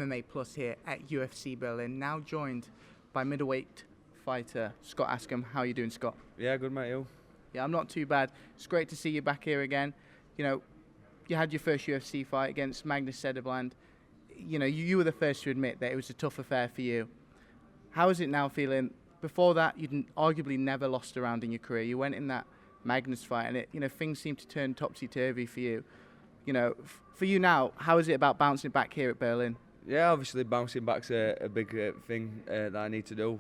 MMA Plus here at UFC Berlin, now joined by middleweight fighter Scott Askham. How are you doing, Scott? Yeah, good, mate. You? Yeah, I'm not too bad. It's great to see you back here again. You know, you had your first UFC fight against Magnus Cedenblad. You know, you were the first to admit that it was a tough affair for you. How is it now feeling? Before that, you'd arguably never lost a round in your career. You went in that Magnus fight, and things seemed to turn topsy-turvy for you. You know, for you now, how is it about bouncing back here at Berlin? Yeah, obviously bouncing back's a big thing that I need to do.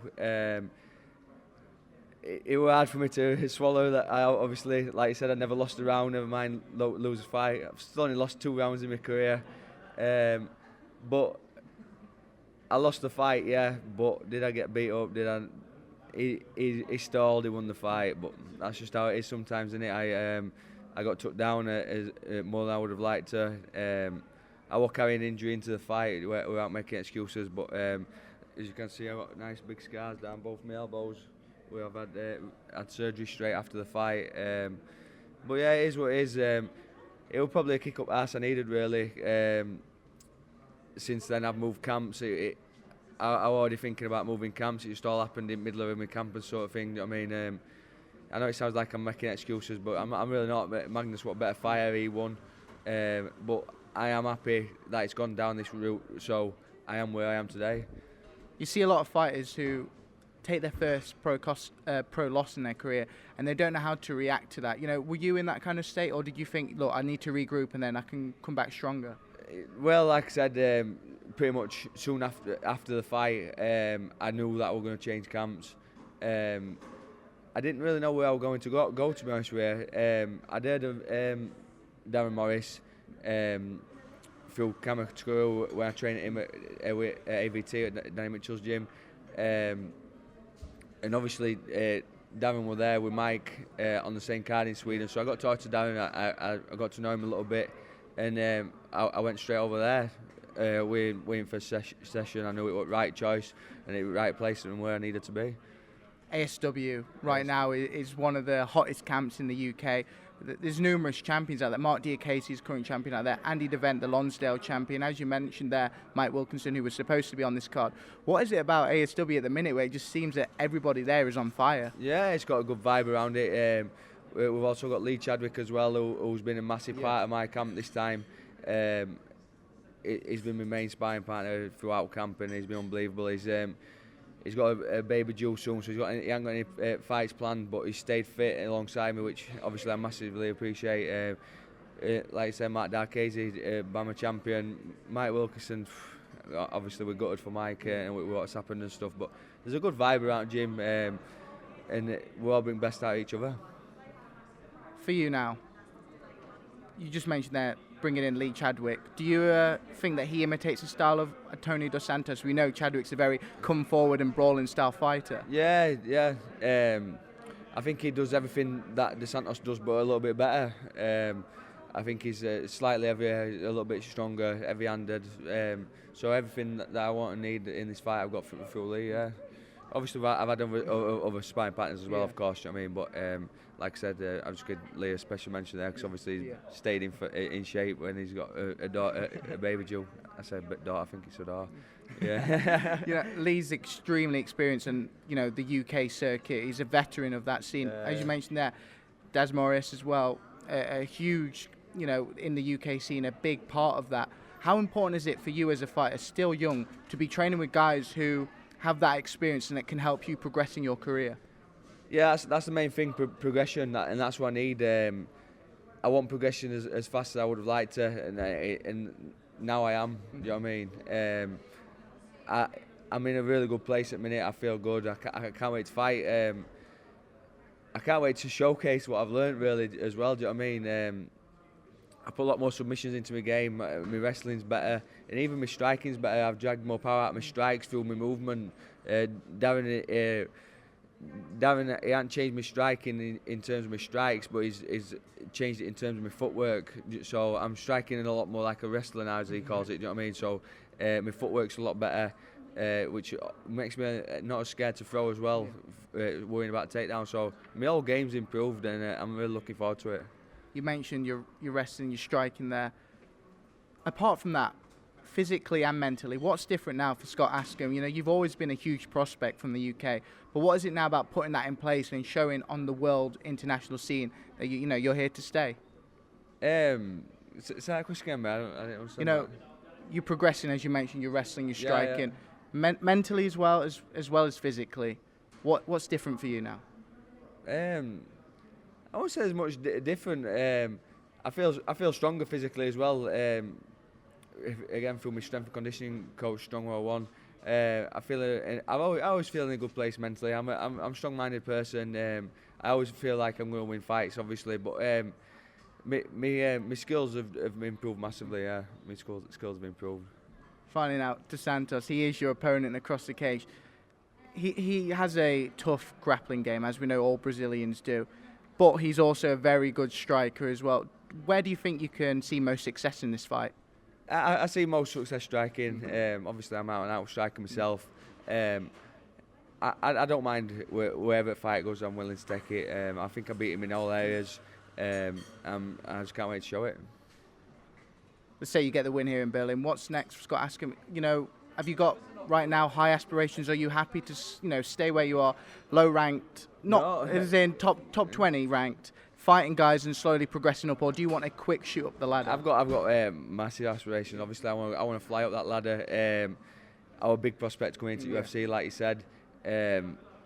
It was hard for me to swallow that. I obviously, like you said, I never lost a round, never mind lose a fight. I've still only lost 2 rounds in my career. But I lost the fight, yeah, but did I get beat up? He stalled, he won the fight, but that's just how it is sometimes, isn't it? I got took down more than I would have liked to. I was carrying injury into the fight without making excuses, but as you can see, I've got nice big scars down both my elbows where I've had surgery straight after the fight. But yeah, it is what it is. It was probably a kick up arse I needed, really. Since then, I've moved camps. I was already thinking about moving camps. It just all happened in the middle of my campus sort of thing. You know what I mean? I know it sounds like I'm making excuses, but I'm really not. Magnus, what better fighter, he won. But I am happy that it's gone down this route, so I am where I am today. You see a lot of fighters who take their first pro loss in their career and they don't know how to react to that. You know, were you in that kind of state, or did you think, look, I need to regroup and then I can come back stronger? Well, like I said, pretty much soon after the fight, I knew that we were going to change camps. I didn't really know where I was going to go to be honest with you. I'd heard of Darren Morris through camera school when I trained him at AVT at Danny Mitchell's gym. And obviously Darren was there with Mike on the same card in Sweden, so I got to talk to Darren. I got to know him a little bit, and I went straight over there. Waiting for a session. I knew it was the right choice and it was the right place and where I needed to be. ASW right now is one of the hottest camps in the UK. There's numerous champions out there. Mark Diakese is current champion out there. Andy Devent, the Lonsdale champion. As you mentioned there, Mike Wilkinson, who was supposed to be on this card. What is it about ASW at the minute where it just seems that everybody there is on fire? Yeah, it's got a good vibe around it. We've also got Lee Chadwick as well, who's been a massive part of my camp this time. He's been my main sparring partner throughout camp, and he's been unbelievable. He's got a baby due soon, so he hasn't got any fights planned, but he's stayed fit alongside me, which obviously I massively appreciate. Like I said, Mark Diakese, Bama champion, Mike Wilkinson. Obviously, we're gutted for Mike and what's happened and stuff, but there's a good vibe around the gym, and we all bring best out of each other. For you now, you just mentioned that bringing in Lee Chadwick. Do you think that he imitates the style of Antônio dos Santos? We know Chadwick's a very come forward and brawling style fighter. Yeah. I think he does everything that dos Santos does, but a little bit better. I think he's slightly heavier, a little bit stronger, heavy-handed. So everything that I want and need in this fight, I've got through Lee. Yeah. Obviously, I've had other sparring partners as well, of course. You know what I mean, but like I said, I've just give Lee a special mention there because obviously he stayed in shape when he's got a daughter, a baby due. I said daughter, I think it's a daughter. Yeah. You know, Lee's extremely experienced, and the UK circuit. He's a veteran of that scene, as you mentioned there. Daz Morris as well, a huge, in the UK scene, a big part of that. How important is it for you as a fighter, still young, to be training with guys who have that experience and it can help you progress in your career? Yeah, that's the main thing, progression, and that's what I need. I want progression as fast as I would have liked to, and now I am. Do you know what I mean? I'm in a really good place at the minute. I feel good. I can't wait to fight. I can't wait to showcase what I've learned really as well. Do you know what I mean? I put a lot more submissions into my game. My wrestling's better, and even my striking's better. I've dragged more power out of my strikes through my movement. Darren, he hasn't changed my striking in terms of my strikes, but he's changed it in terms of my footwork. So I'm striking a lot more like a wrestler now, as he calls it. Do you know what I mean? So my footwork's a lot better, which makes me not as scared to throw as well, worrying about takedown. So my whole game's improved, and I'm really looking forward to it. You mentioned your wrestling, your striking there. Apart from that, physically and mentally, what's different now for Scott Askham? You know, you've always been a huge prospect from the UK, but what is it now about putting that in place and showing on the world international scene that you know you're here to stay? Say that question again, man. I don't understand. You know, you're progressing, as you mentioned. You're wrestling, you're striking, mentally as well as physically. What's different for you now? I won't say there's much different. I feel stronger physically as well. Again, through my strength and conditioning coach, Strong101. I always feel in a good place mentally. I'm a strong-minded person. I always feel like I'm going to win fights, obviously, but my skills have improved massively. Yeah, my skills have improved. Finding out to Santos, he is your opponent across the cage. He has a tough grappling game, as we know all Brazilians do, but he's also a very good striker as well. Where do you think you can see most success in this fight? I see most success striking. Obviously, I'm out and out striker myself. I don't mind wherever the fight goes. I'm willing to take it. I think I beat him in all areas. I just can't wait to show it. Let's say you get the win here in Berlin. What's next for Scott Askham? You know, have you got right now high aspirations? Are you happy to stay where you are, low ranked, as in top 20 ranked, fighting guys and slowly progressing up, or do you want a quick shoot up the ladder? I've got massive aspirations. Obviously, I want to fly up that ladder. Our big prospect coming into UFC, like you said.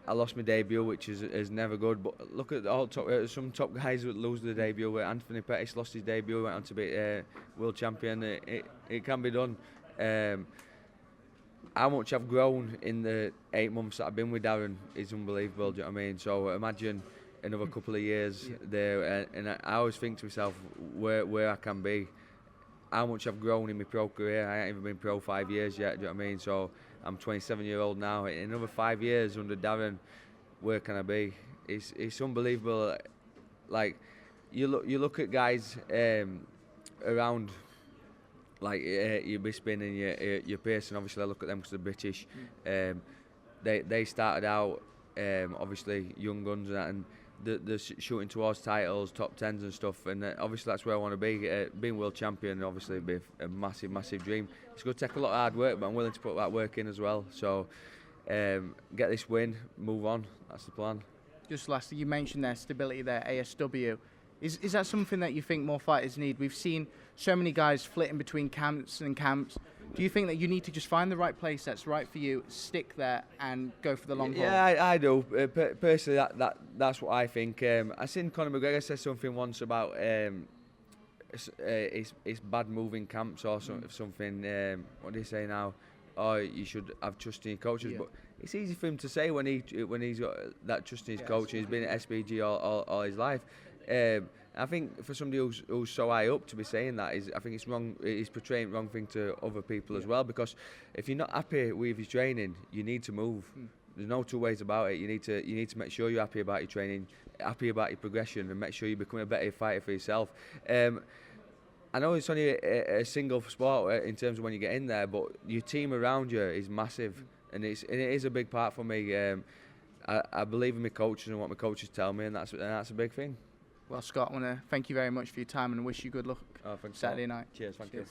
I lost my debut, which is never good. But look at all some top guys who lose their debut. Anthony Pettis lost his debut, went on to be world champion. It can be done. How much I've grown in the 8 months that I've been with Darren is unbelievable. Do you know what I mean? So imagine another couple of years there, and I always think to myself where I can be, how much I've grown in my pro career. I ain't even been pro 5 years yet. Do you know what I mean? So I'm 27-year-old now. In another 5 years under Darren, where can I be? It's unbelievable. Like you look at guys around, like your Bisping and your Pearson. Obviously, I look at them because they're British. They started out obviously young guns and they're shooting towards titles, top 10s and stuff. And obviously that's where I want to be. Being world champion obviously would be a massive dream. It's going to take a lot of hard work, but I'm willing to put that work in as well. So get this win, move on. That's the plan. Just lastly, you mentioned there stability there, ASW. Is that something that you think more fighters need? We've seen so many guys flitting between camps and camps. Do you think that you need to just find the right place that's right for you, stick there, and go for the long haul? Yeah, I do. Personally, that's what I think. I seen Conor McGregor say something once about it's bad moving camps or something. What do you say now? Oh, you should have trust in your coaches. Yeah. But it's easy for him to say when he's got that trust in his coach. He's been at SBG all his life. I think for somebody who's so high up to be saying that I think it's wrong. He's portraying the wrong thing to other people as well. Because if you're not happy with your training, you need to move. There's no two ways about it. You need to make sure you're happy about your training, happy about your progression, and make sure you become a better fighter for yourself. I know it's only a single sport in terms of when you get in there, but your team around you is massive, and it is a big part for me. I believe in my coaches and what my coaches tell me, and that's a big thing. Well, Scott, I want to thank you very much for your time and wish you good luck Saturday night. Cheers, thank you.